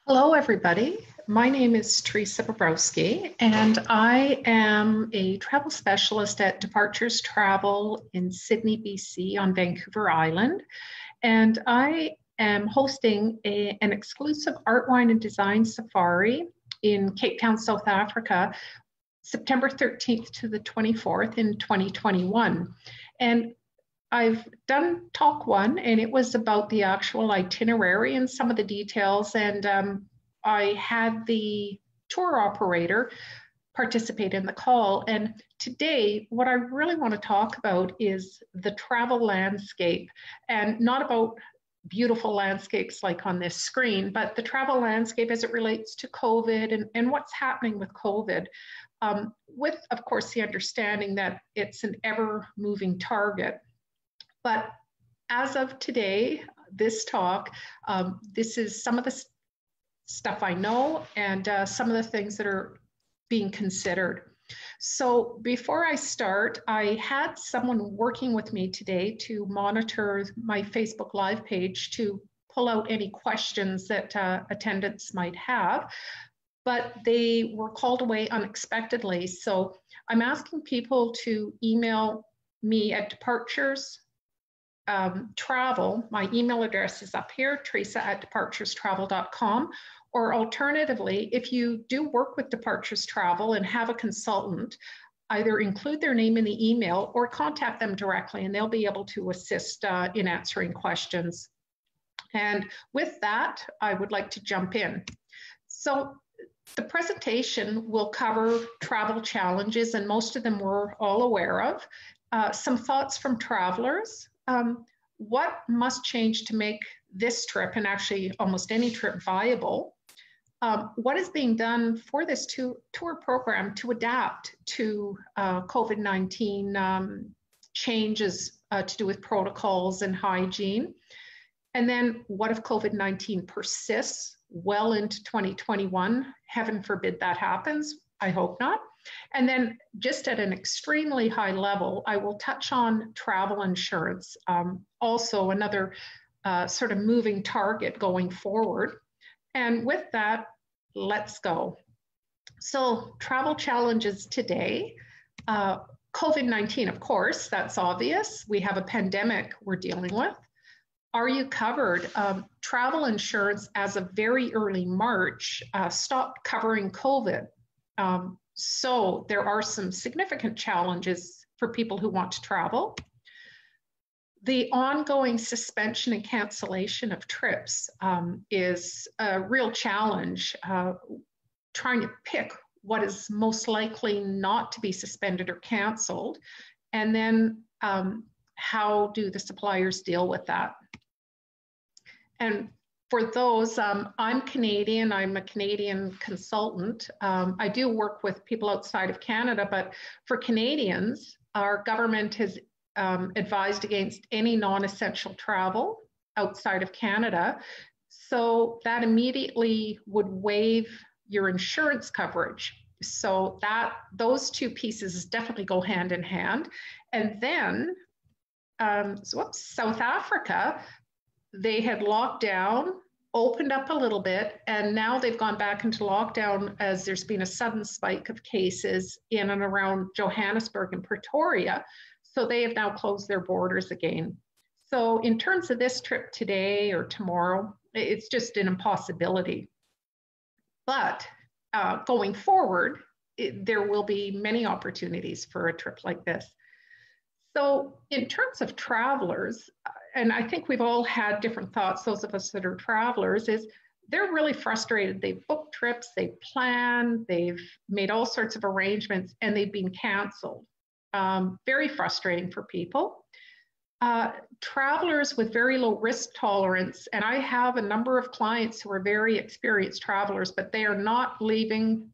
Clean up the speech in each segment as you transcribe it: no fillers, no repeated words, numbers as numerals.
Hello, everybody. My name is Theresa, and I am a travel specialist at Departures Travel in Sydney, BC on Vancouver Island. And I am hosting an exclusive art, wine, and design safari in Cape Town, South Africa, September 13th to the 24th in 2021. And I've done talk one, and it was about the actual itinerary and some of the details. And I had the tour operator participate in the call. And today, what I really want to talk about is the travel landscape, and not about beautiful landscapes like on this screen, but the travel landscape as it relates to COVID and what's happening with COVID. With, of course, the understanding that it's an ever-moving target. But as of today, this talk, this is some of the stuff I know and some of the things that are being considered. So before I start, I had someone working with me today to monitor my Facebook Live page to pull out any questions that attendants might have, but they were called away unexpectedly. So I'm asking people to email me at Departures Travel. My email address is up here, Theresa@departurestravel.com. Or alternatively, if you do work with Departures Travel and have a consultant, either include their name in the email or contact them directly, and they'll be able to assist in answering questions. And with that, I would like to jump in. So the presentation will cover travel challenges, and most of them we're all aware of. Some thoughts from travelers. What must change to make this trip, and actually almost any trip, viable? What is being done for this tour program to adapt to COVID-19 changes to do with protocols and hygiene? And then what if COVID-19 persists well into 2021? Heaven forbid that happens. I hope not. And then just at an extremely high level, I will touch on travel insurance, also another sort of moving target going forward. And with that, let's go. So travel challenges today. COVID-19, of course, that's obvious. We have a pandemic we're dealing with. Are you covered? Travel insurance as of very early March stopped covering COVID. So there are some significant challenges for people who want to travel. The ongoing suspension and cancellation of trips is a real challenge, trying to pick what is most likely not to be suspended or canceled, and then how do the suppliers deal with that? And for those, I'm Canadian, I'm a Canadian consultant. I do work with people outside of Canada, but for Canadians, our government has advised against any non-essential travel outside of Canada. So that immediately would waive your insurance coverage. So those two pieces definitely go hand in hand. And then, South Africa, they had locked down, opened up a little bit, and now they've gone back into lockdown as there's been a sudden spike of cases in and around Johannesburg and Pretoria. So they have now closed their borders again. So in terms of this trip today or tomorrow, it's just an impossibility. But going forward, there will be many opportunities for a trip like this. So in terms of travelers, and I think we've all had different thoughts, those of us that are travelers, is they're really frustrated. They've booked trips, they've planned, they've made all sorts of arrangements, and they've been canceled. Very frustrating for people. Travelers with very low risk tolerance, and I have a number of clients who are very experienced travelers, but they are not leaving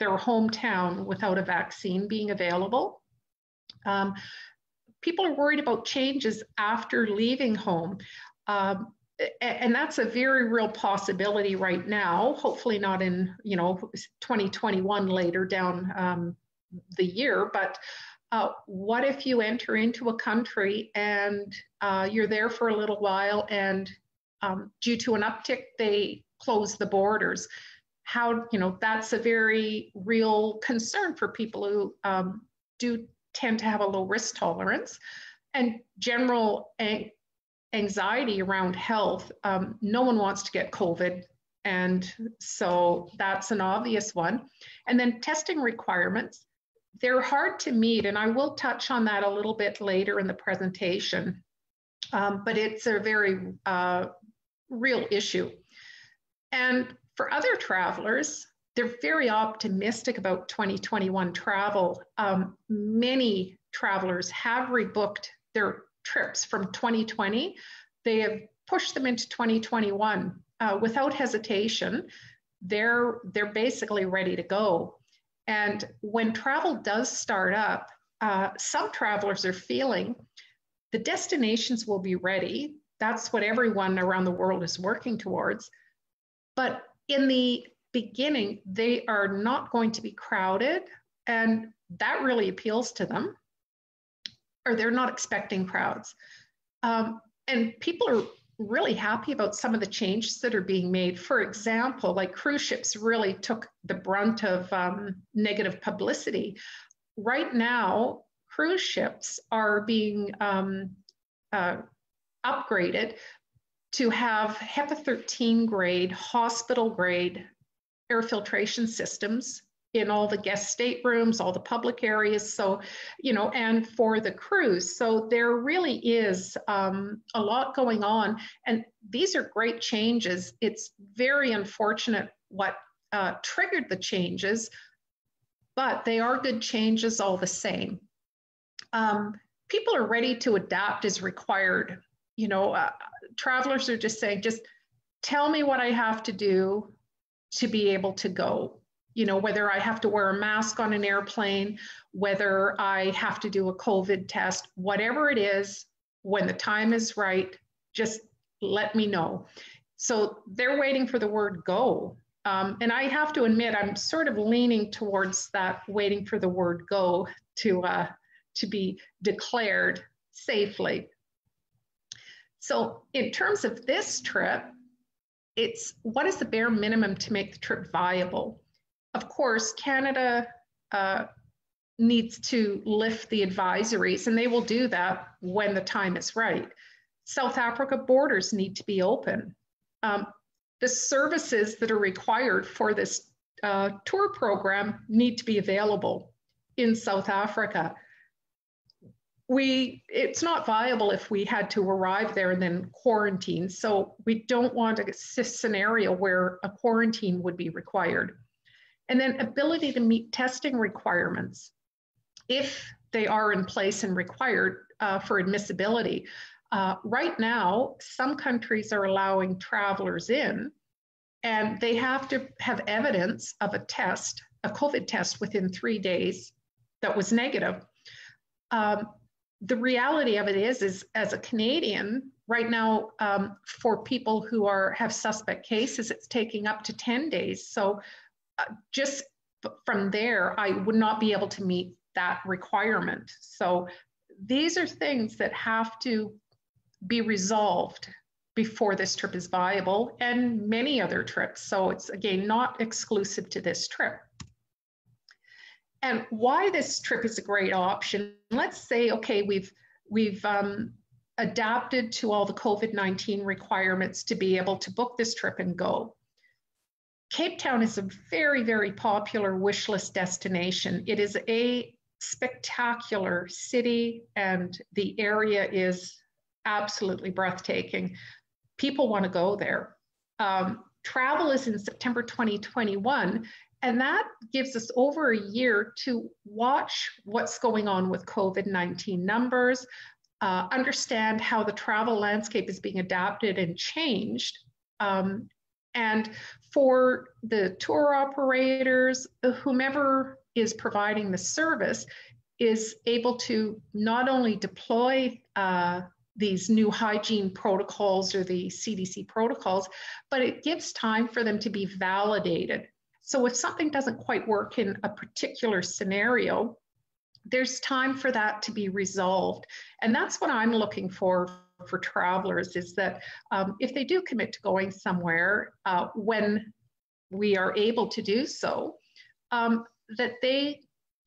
their hometown without a vaccine being available. People are worried about changes after leaving home. And that's a very real possibility right now, hopefully not in 2021 later down the year, but what if you enter into a country and you're there for a little while and due to an uptick, they close the borders. How, that's a very real concern for people who do tend to have a low risk tolerance and general anxiety around health. No one wants to get COVID. And so that's an obvious one. And then testing requirements, they're hard to meet. And I will touch on that a little bit later in the presentation. But it's a very real issue. And for other travelers, they're very optimistic about 2021 travel. Many travelers have rebooked their trips from 2020. They have pushed them into 2021 without hesitation. They're basically ready to go. And when travel does start up, some travelers are feeling the destinations will be ready. That's what everyone around the world is working towards. But in the beginning, they are not going to be crowded, and that really appeals to them, or they're not expecting crowds. And people are really happy about some of the changes that are being made. For example, like cruise ships really took the brunt of negative publicity. Right now, cruise ships are being upgraded to have HEPA 13 grade, hospital grade air filtration systems in all the guest staterooms, all the public areas. So, and for the cruise. So there really is a lot going on. And these are great changes. It's very unfortunate what triggered the changes, but they are good changes all the same. People are ready to adapt as required. Travelers are just saying, just tell me what I have to do to be able to go. Whether I have to wear a mask on an airplane, whether I have to do a COVID test, whatever it is, when the time is right, just let me know. So they're waiting for the word go. And I have to admit, I'm sort of leaning towards that, waiting for the word go to be declared safely. So in terms of this trip, it's what is the bare minimum to make the trip viable? Of course, Canada needs to lift the advisories, and they will do that when the time is right. South Africa borders need to be open. The services that are required for this tour program need to be available in South Africa. It's not viable if we had to arrive there and then quarantine. So we don't want a scenario where a quarantine would be required. And then ability to meet testing requirements, if they are in place and required for admissibility. Right now, some countries are allowing travelers in, and they have to have evidence of a COVID test within 3 days that was negative. The reality of it is as a Canadian, right now, for people who have suspect cases, it's taking up to 10 days. So just from there, I would not be able to meet that requirement. So these are things that have to be resolved before this trip is viable, and many other trips. So it's, again, not exclusive to this trip. And why this trip is a great option, let's say, okay, we've adapted to all the COVID-19 requirements to be able to book this trip and go. Cape Town is a very, very popular wish list destination. It is a spectacular city, and the area is absolutely breathtaking. People want to go there. Travel is in September 2021, and that gives us over a year to watch what's going on with COVID-19 numbers, understand how the travel landscape is being adapted and changed. And for the tour operators, whomever is providing the service is able to not only deploy these new hygiene protocols or the CDC protocols, but it gives time for them to be validated. So if something doesn't quite work in a particular scenario, there's time for that to be resolved. And that's what I'm looking for for travelers is that if they do commit to going somewhere, when we are able to do so, that they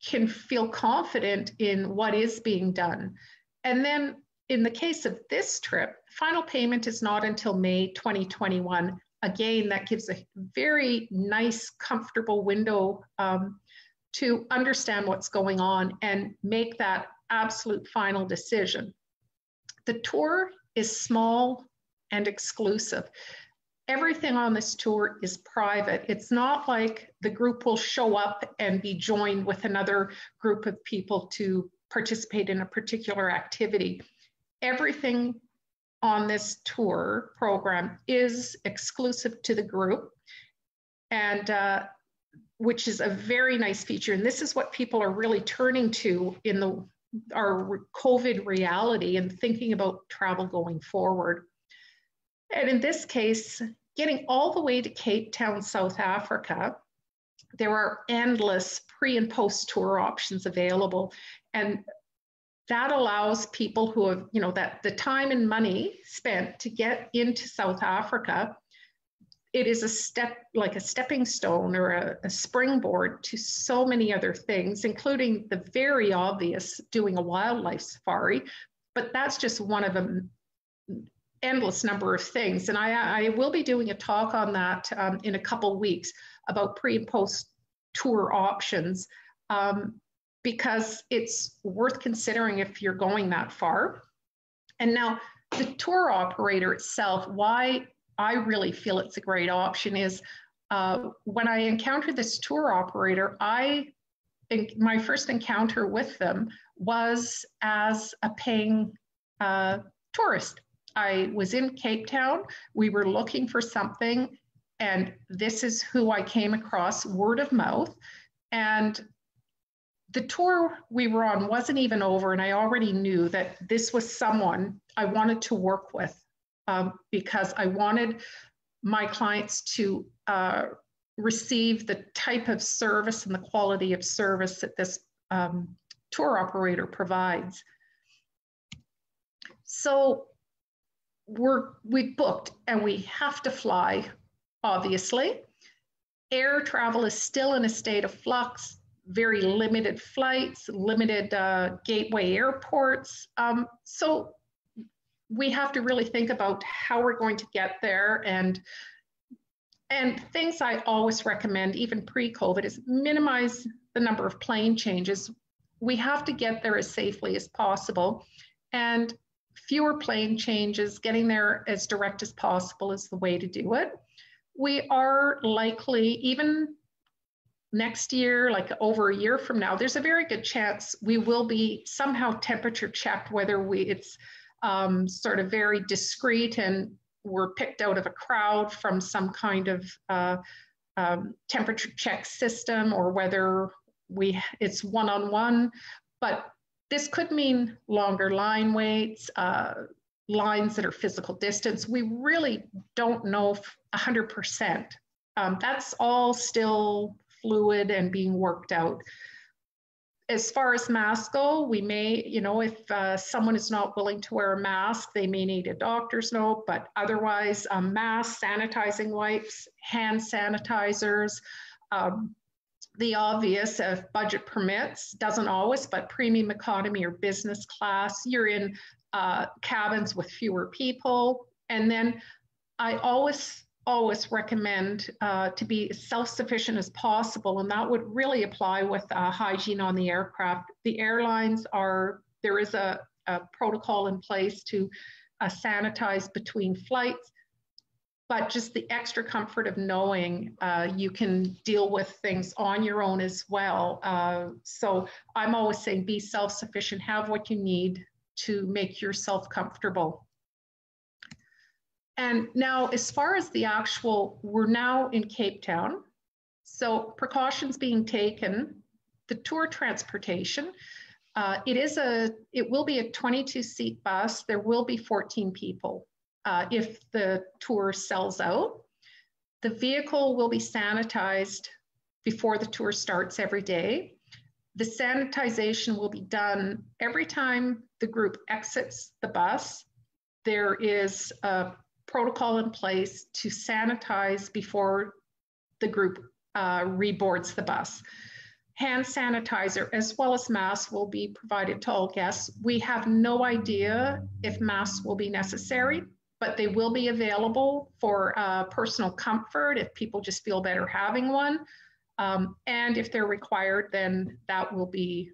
can feel confident in what is being done. And then in the case of this trip, final payment is not until May 2021. Again, that gives a very nice, comfortable window to understand what's going on and make that absolute final decision. The tour is small and exclusive. Everything on this tour is private. It's not like the group will show up and be joined with another group of people to participate in a particular activity. Everything on this tour program is exclusive to the group, and which is a very nice feature. And this is what people are really turning to in our COVID reality and thinking about travel going forward. And in this case, getting all the way to Cape Town, South Africa, there are endless pre and post tour options available. And that allows people who have, that the time and money spent to get into South Africa, it is a stepping stone or a springboard to so many other things, including the very obvious doing a wildlife safari. But that's just one of them. Endless number of things. And I will be doing a talk on that in a couple of weeks about pre and post tour options, because it's worth considering if you're going that far. And now the tour operator itself, why I really feel it's a great option is when I encountered this tour operator, my first encounter with them was as a paying tourist. I was in Cape Town, we were looking for something, and this is who I came across, word of mouth. And the tour we were on wasn't even over, and I already knew that this was someone I wanted to work with because I wanted my clients to receive the type of service and the quality of service that this tour operator provides. So we booked and we have to fly, obviously. Air travel is still in a state of flux, very limited flights, limited gateway airports. So we have to really think about how we're going to get there. And things I always recommend, even pre-COVID, is minimize the number of plane changes. We have to get there as safely as possible. And fewer plane changes, getting there as direct as possible is the way to do it. We are likely, even next year, like over a year from now, there's a very good chance we will be somehow temperature checked, whether it's sort of very discreet and we're picked out of a crowd from some kind of temperature check system, or whether it's one-on-one. But this could mean longer line waits, lines that are physical distance. We really don't know 100%. That's all still fluid and being worked out. As far as masks go, we may, if someone is not willing to wear a mask, they may need a doctor's note, but otherwise, masks, sanitizing wipes, hand sanitizers, the obvious, if budget permits, doesn't always, but premium economy or business class, you're in cabins with fewer people. And then I always recommend to be as self-sufficient as possible, and that would really apply with hygiene on the aircraft. The airlines there is a protocol in place to sanitize between flights, but just the extra comfort of knowing you can deal with things on your own as well. So I'm always saying be self-sufficient, have what you need to make yourself comfortable. And now, as far as we're now in Cape Town, so precautions being taken, the tour transportation, it will be a 22-seat bus. There will be 14 people if the tour sells out. The vehicle will be sanitized before the tour starts every day. The sanitization will be done every time the group exits the bus. there is a protocol in place to sanitize before the group reboards the bus. Hand sanitizer as well as masks will be provided to all guests. We have no idea if masks will be necessary, but they will be available for personal comfort if people just feel better having one. And if they're required, then that will be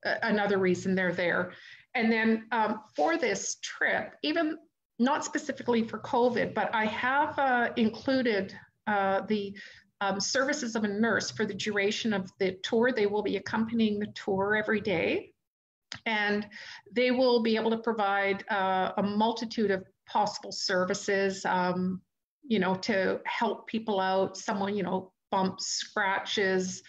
another reason they're there. And then for this trip, even not specifically for COVID, but I have included the services of a nurse for the duration of the tour. They will be accompanying the tour every day, and they will be able to provide a multitude of possible services, you know, to help people out. Someone, you know, bumps, scratches,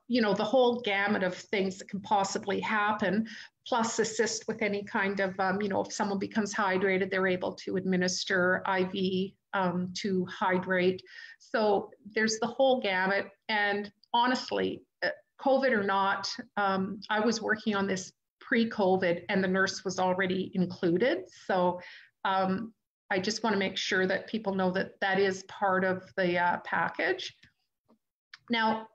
you know, the whole gamut of things that can possibly happen, plus assist with any kind of, you know, if someone becomes hydrated, they're able to administer IV to hydrate. So there's the whole gamut. And honestly, COVID or not, I was working on this pre-COVID and the nurse was already included. So I just want to make sure that people know that that is part of the package. Now,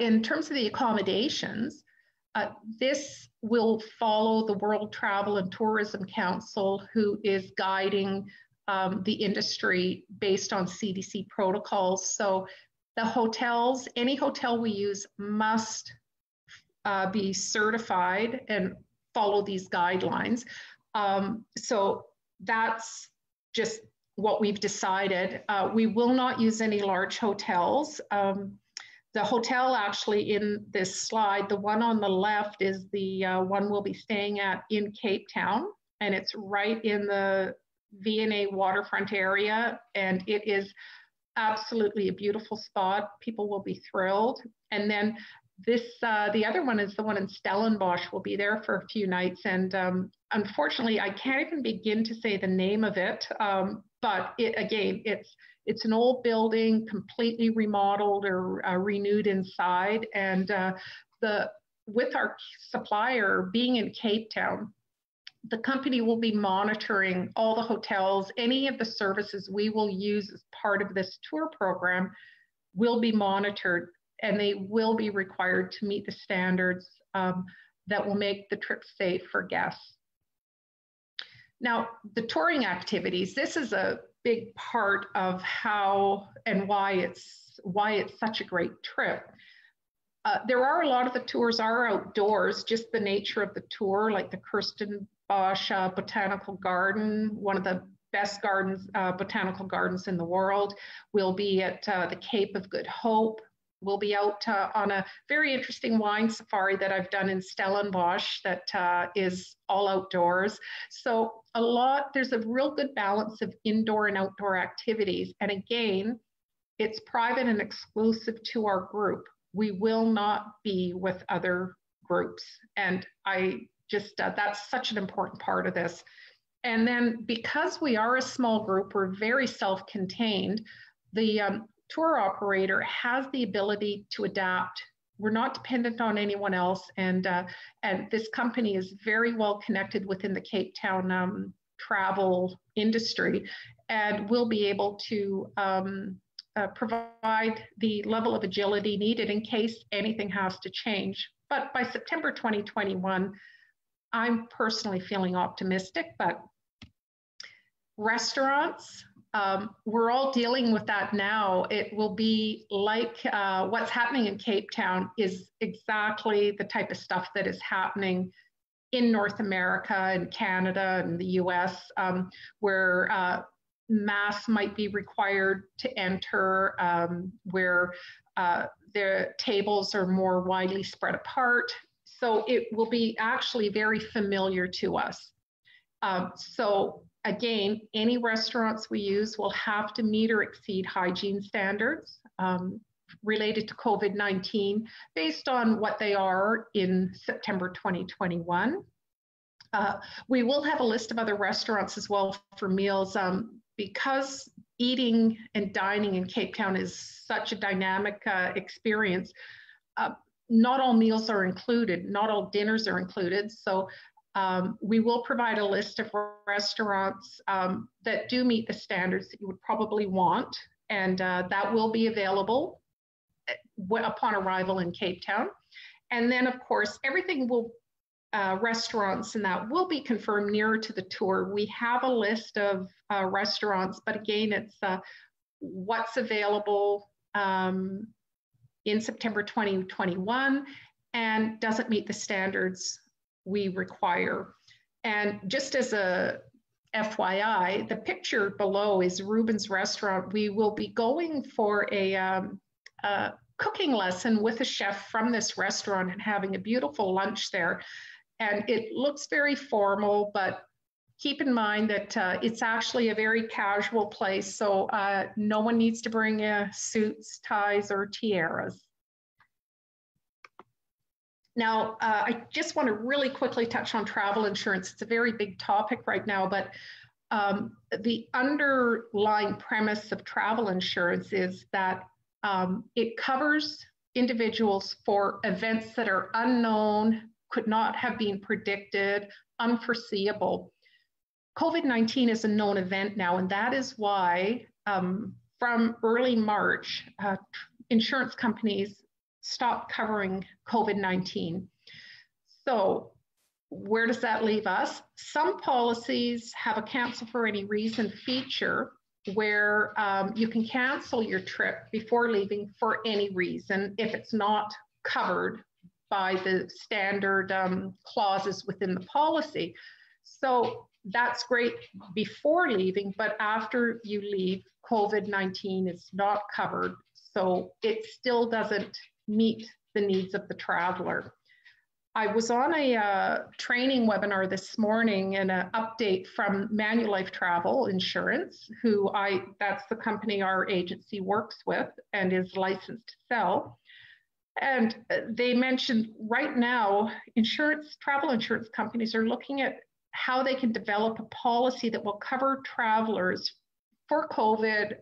in terms of the accommodations, this will follow the World Travel and Tourism Council, who is guiding the industry based on CDC protocols. So the hotels, any hotel we use must be certified and follow these guidelines. So that's just what we've decided. We will not use any large hotels. The hotel actually in this slide, the one on the left is the one we'll be staying at in Cape Town, and it's right in the V&A waterfront area, and it is absolutely a beautiful spot. People will be thrilled. And then this, the other one is the one in Stellenbosch. We'll be there for a few nights, and unfortunately, I can't even begin to say the name of it, but again, it's an old building, completely remodeled or renewed inside. And with our supplier being in Cape Town, the company will be monitoring all the hotels. Any of the services we will use as part of this tour program will be monitored, and they will be required to meet the standards that will make the trip safe for guests. Now, the touring activities, this is a big part of how and why it's such a great trip. There are a lot of the tours are outdoors, just the nature of the tour, like the Kirstenbosch Botanical Garden, one of the best gardens, botanical gardens in the world. We'll be at the Cape of Good Hope. We'll be out on a very interesting wine safari that I've done in Stellenbosch that is all outdoors. So there's a real good balance of indoor and outdoor activities. And again, it's private and exclusive to our group. We will not be with other groups. And I just, that's such an important part of this. And then because we are a small group, we're very self-contained, the tour operator has the ability to adapt. We're not dependent on anyone else. And this company is very well connected within the Cape Town travel industry, and will be able to provide the level of agility needed in case anything has to change. But by September 2021, I'm personally feeling optimistic. But restaurants, we're all dealing with that now. It will be like what's happening in Cape Town is exactly the type of stuff that is happening in North America and Canada and the US, where masks might be required to enter, where the tables are more widely spread apart. So it will be actually very familiar to us. So again, any restaurants we use will have to meet or exceed hygiene standards related to COVID-19 based on what they are in September 2021. We will have a list of other restaurants as well for meals because eating and dining in Cape Town is such a dynamic experience. Not all meals are included, not all dinners are included. So We will provide a list of restaurants that do meet the standards that you would probably want, and that will be available upon arrival in Cape Town. And then, of course, everything will, restaurants and that will be confirmed nearer to the tour. We have a list of restaurants, but again, it's what's available in September 2021 and doesn't meet the standards we require. And just as a FYI, the picture below is Ruben's Restaurant. We will be going for a cooking lesson with a chef from this restaurant and having a beautiful lunch there. And it looks very formal, but keep in mind that it's actually a very casual place. So no one needs to bring suits, ties, or tiaras. Now, I just want to really quickly touch on travel insurance. It's a very big topic right now, but the underlying premise of travel insurance is that it covers individuals for events that are unknown, could not have been predicted, unforeseeable. COVID-19 is a known event now, and that is why from early March, insurance companies stopped covering COVID-19. So where does that leave us? Some policies have a cancel for any reason feature where you can cancel your trip before leaving for any reason if it's not covered by the standard clauses within the policy. So that's great before leaving, but after you leave, COVID-19 is not covered. So it still doesn't meet the needs of the traveler. I was on a training webinar this morning and an update from Manulife Travel Insurance, that's the company our agency works with and is licensed to sell. And they mentioned right now, travel insurance companies are looking at how they can develop a policy that will cover travelers for COVID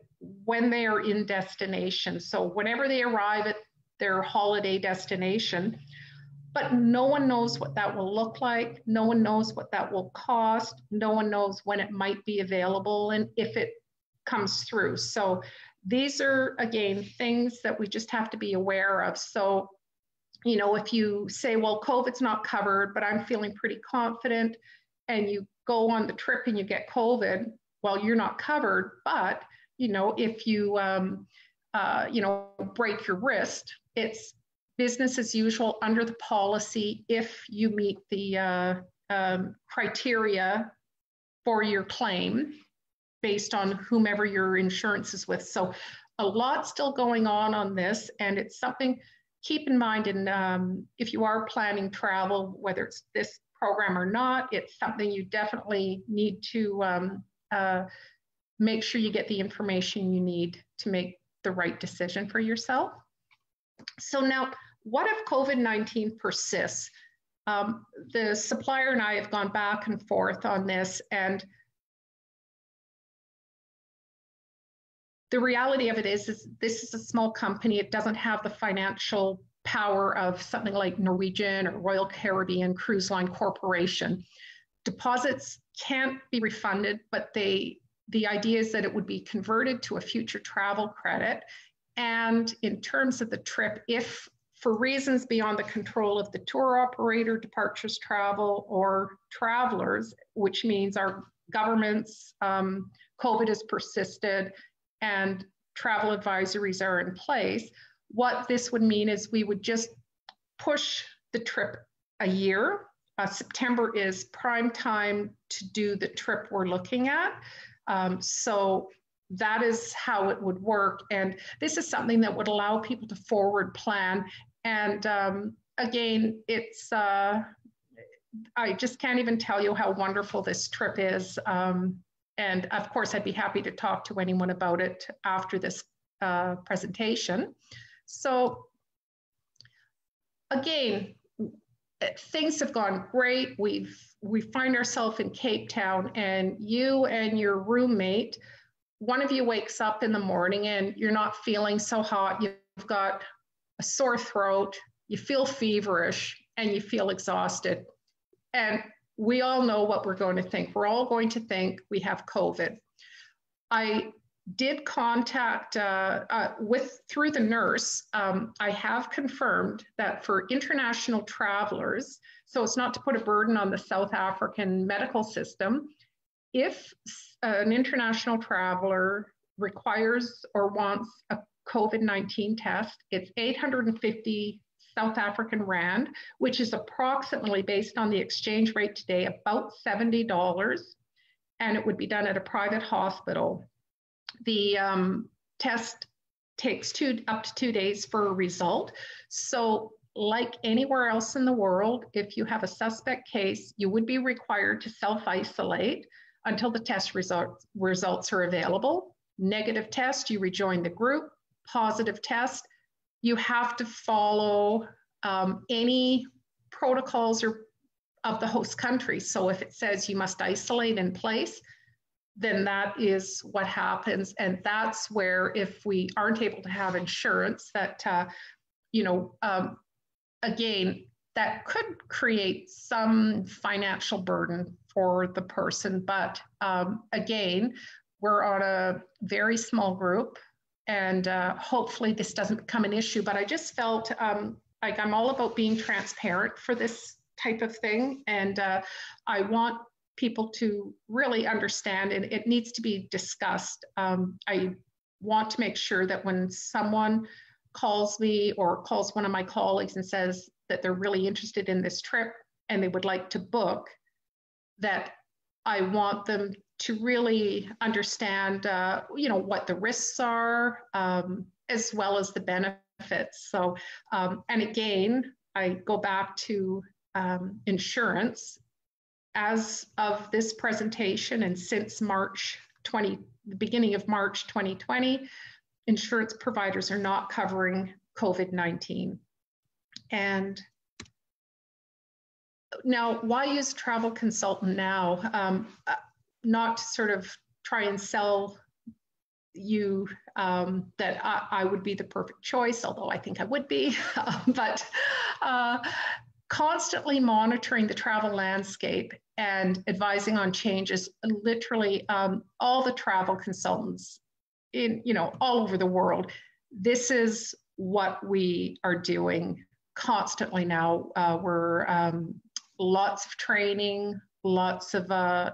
when they are in destination. So whenever they arrive at their holiday destination, but no one knows what that will look like. No one knows what that will cost. No one knows when it might be available and if it comes through. So these are, again, things that we just have to be aware of. So, you know, if you say, well, COVID's not covered, but I'm feeling pretty confident, and you go on the trip and you get COVID, well, you're not covered. But, you know, if you, you know, break your wrist, it's business as usual under the policy if you meet the criteria for your claim based on whomever your insurance is with. So a lot still going on this, and it's something keep in mind. And if you are planning travel, whether it's this program or not, it's something you definitely need to make sure you get the information you need to make the right decision for yourself. So now, what if COVID-19 persists? The supplier and I have gone back and forth on this, and the reality of it is this is a small company. It doesn't have the financial power of something like Norwegian or Royal Caribbean Cruise Line Corporation. Deposits can't be refunded, but the idea is that it would be converted to a future travel credit. And in terms of the trip, if for reasons beyond the control of the tour operator, departures travel, or travelers, which means our government's COVID has persisted and travel advisories are in place, what this would mean is we would just push the trip a year. September is prime time to do the trip we're looking at. So that is how it would work. And this is something that would allow people to forward plan. And again, it's, I just can't even tell you how wonderful this trip is. And of course, I'd be happy to talk to anyone about it after this presentation. So again, things have gone great. We find ourselves in Cape Town, and you and your roommate, one of you wakes up in the morning and you're not feeling so hot. You've got a sore throat, you feel feverish, and you feel exhausted. And we all know what we're going to think. We're all going to think we have COVID. I did contact through the nurse. I have confirmed that for international travelers, so it's not to put a burden on the South African medical system, if an international traveler requires or wants a COVID-19 test, it's 850 South African Rand, which is approximately, based on the exchange rate today, about $70, and it would be done at a private hospital. The test takes up to 2 days for a result. So like anywhere else in the world, if you have a suspect case, you would be required to self-isolate until the test results are available. Negative test, you rejoin the group. Positive test, you have to follow any protocols of the host country. So if it says you must isolate in place, then that is what happens. And that's where, if we aren't able to have insurance, that, again, that could create some financial burden for the person. But again, we're on a very small group, and hopefully this doesn't become an issue. But I just felt like I'm all about being transparent for this type of thing. And I want people to really understand, and it needs to be discussed. I want to make sure that when someone calls me or calls one of my colleagues and says that they're really interested in this trip and they would like to book, that I want them to really understand, what the risks are, as well as the benefits. So, and again, I go back to insurance. As of this presentation, and since the beginning of March 2020, insurance providers are not covering COVID-19. And now, why use a travel consultant now? Not to sort of try and sell you that I would be the perfect choice, although I think I would be, but constantly monitoring the travel landscape and advising on changes. Literally, all the travel consultants all over the world, this is what we are doing constantly now. We're lots of training, lots of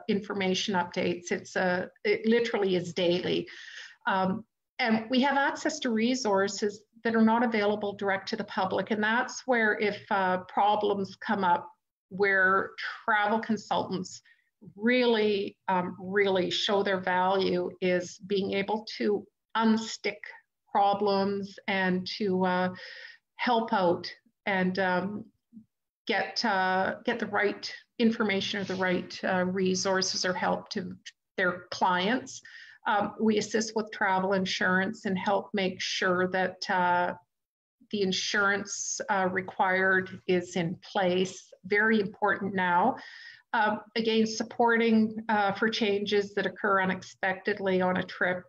information updates. It literally is daily. And we have access to resources that are not available direct to the public. And that's where, if problems come up, where travel consultants really, really show their value, is being able to unstick problems and to help out and get the right information or the right resources or help to their clients. We assist with travel insurance and help make sure that the insurance required is in place. Very important now. Again, supporting for changes that occur unexpectedly on a trip.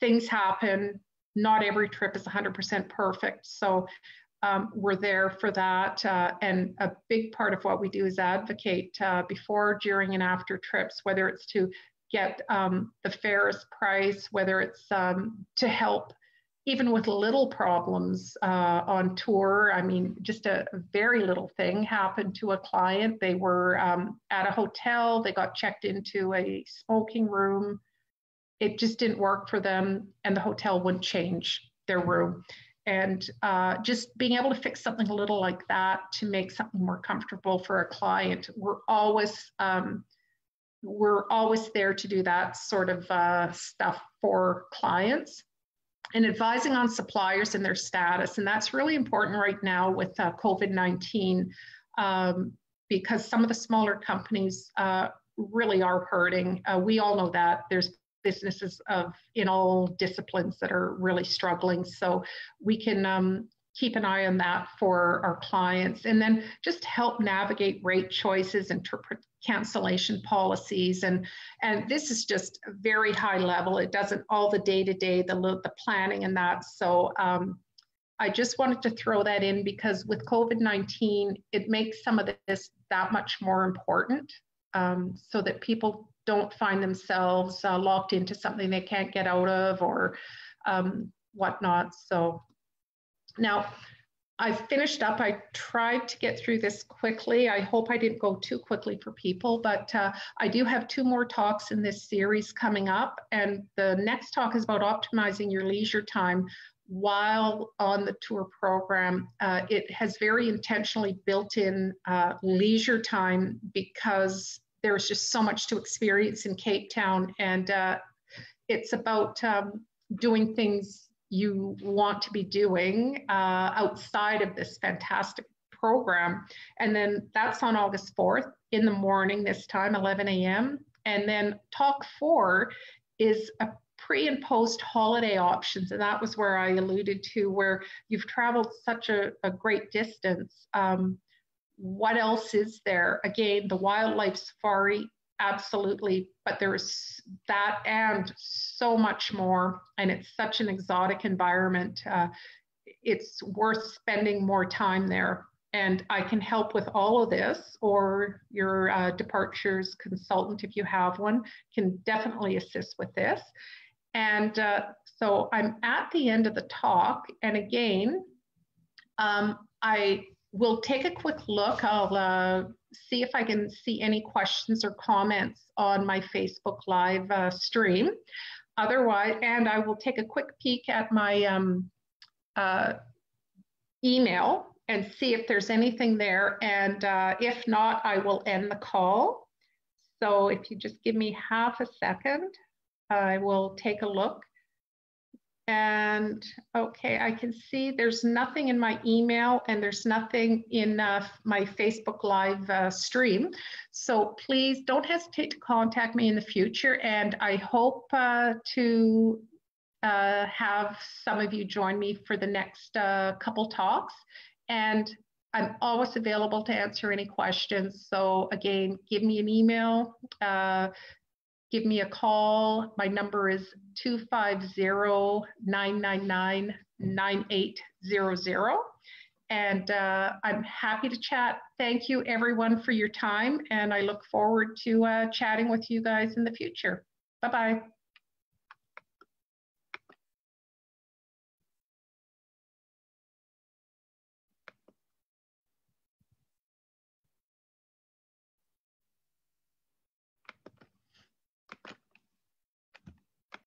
Things happen. Not every trip is 100% perfect. So we're there for that. And a big part of what we do is advocate before, during, and after trips, whether it's to get the fairest price, whether it's to help even with little problems on tour. I mean, just a very little thing happened to a client. They were at a hotel, they got checked into a smoking room. It just didn't work for them, and the hotel wouldn't change their room. And just being able to fix something a little like that to make something more comfortable for a client. We're always there to do that sort of stuff for clients. And advising on suppliers and their status. And that's really important right now with COVID-19 because some of the smaller companies really are hurting. We all know that. There's businesses in all disciplines that are really struggling. So we can keep an eye on that for our clients, and then just help navigate rate choices, interpret cancellation policies. And this is just a very high level. It doesn't all the day-to-day, the planning and that. So I just wanted to throw that in because with COVID-19, it makes some of this that much more important, so that people don't find themselves locked into something they can't get out of or whatnot. So now I've finished up. I tried to get through this quickly. I hope I didn't go too quickly for people, but I do have 2 more talks in this series coming up. And the next talk is about optimizing your leisure time while on the tour program. It has very intentionally built in leisure time because there's just so much to experience in Cape Town. And it's about doing things you want to be doing outside of this fantastic program. And then that's on August 4th in the morning, this time, 11 a.m. And then talk 4 is a pre and post holiday options. And that was where I alluded to, where you've traveled such a great distance. What else is there? Again, the wildlife safari, absolutely, but there's that and so much more, and it's such an exotic environment. It's worth spending more time there, and I can help with all of this, or your departures consultant, if you have one, can definitely assist with this. And so I'm at the end of the talk, and again, I will take a quick look. I'll see if I can see any questions or comments on my Facebook Live stream. Otherwise, and I will take a quick peek at my email and see if there's anything there. And if not, I will end the call. So if you just give me half a second, I will take a look. And okay, I can see there's nothing in my email and there's nothing in my Facebook Live stream. So please don't hesitate to contact me in the future. And I hope to have some of you join me for the next couple talks. And I'm always available to answer any questions. So again, give me an email. Give me a call. My number is 250-999-9800. And I'm happy to chat. Thank you everyone for your time. And I look forward to chatting with you guys in the future. Bye-bye.